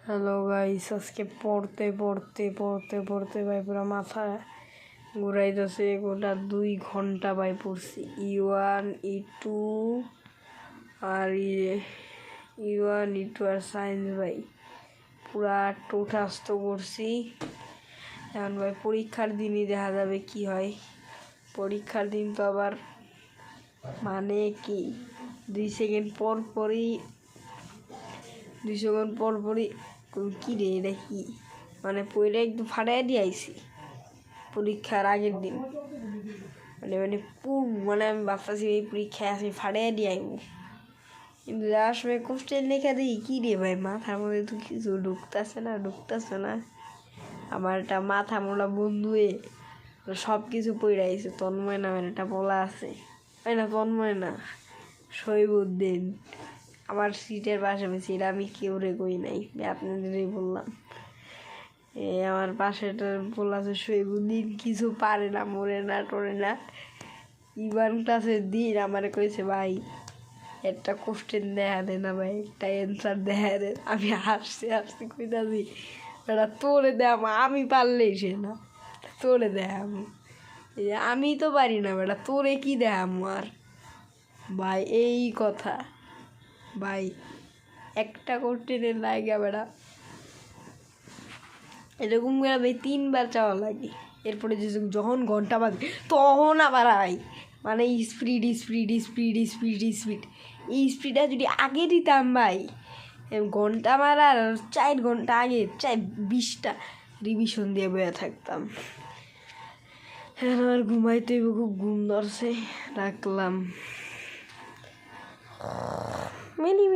Hello guys, আজকে পড়তে পড়তে পড়তে পড়তে ভাই পুরো মাথা ঘুরাইতেছে। গোটা 2 ঘন্টা ভাই পড়ছি E1 E2 আর E1 E2 আর সায়েন্স ভাই পুরা টোটাস্ত করছি। এখন ভাই পরীক্ষার দিনই দেখা যাবে কি হয়। পরীক্ষার দিন তো আবার মানে কি 2 সেকেন্ড পর পরই কি রে এটা কি মানে পইরা একদম ফাটাই দিয়ে আইছি পরীক্ষার আগের দিন। মানে আমি ভাবতেছি এই পরীক্ষায় আসি ফাটাই দিয়ে আইব, কিন্তু যাওয়ার সময় কোশ্চেন লেখা দিই কি রে ভাই মাথার মধ্যে তো কিছু ঢুকতেছে না। আমার একটা মাথা মোড়া বন্ধুয়ে সব কিছু পড়ে আইছে। তন্ময় নামের একটা বলা আছে, তন্ময় না, শহীবুদ্দিন আমার সিটের পাশে সিট, আমি কেউ রে কই নাই, আপনাদেরই বললাম। আমার পাশেটা বলা আছে শহীবুদ্দিন কিছু পারে না, মরে না টরে না। ইভান ক্লাসের দিন আমার কইছে ভাই একটা কোশ্চেন দেখা দে না ভাই, একটা অ্যান্সার দেখা দে। আমি হাসতে কইতাছি বেটা তোরে দেখ, আমি পারলেই সে না, তোরে দেখ আমি তো পারি না বেটা, তোরে কি দেখাম আর ভাই। এই কথা ভাই, একটা কোশ্চেনের লাগে বেড়া এরকম করে ভাই 3বার চাওয়া লাগে। এরপরে যখন ঘন্টা বাজে তখন আবার মানে স্পিড এই স্পিডটা যদি আগে দিতাম ভাই, ঘন্টা মারার 4 ঘন্টা আগে 20টা রিভিশন দিয়ে বয়ে থাকতাম। আমার ঘুমাইতে খুব ঘুম ধরছে, রাখলাম। মিনি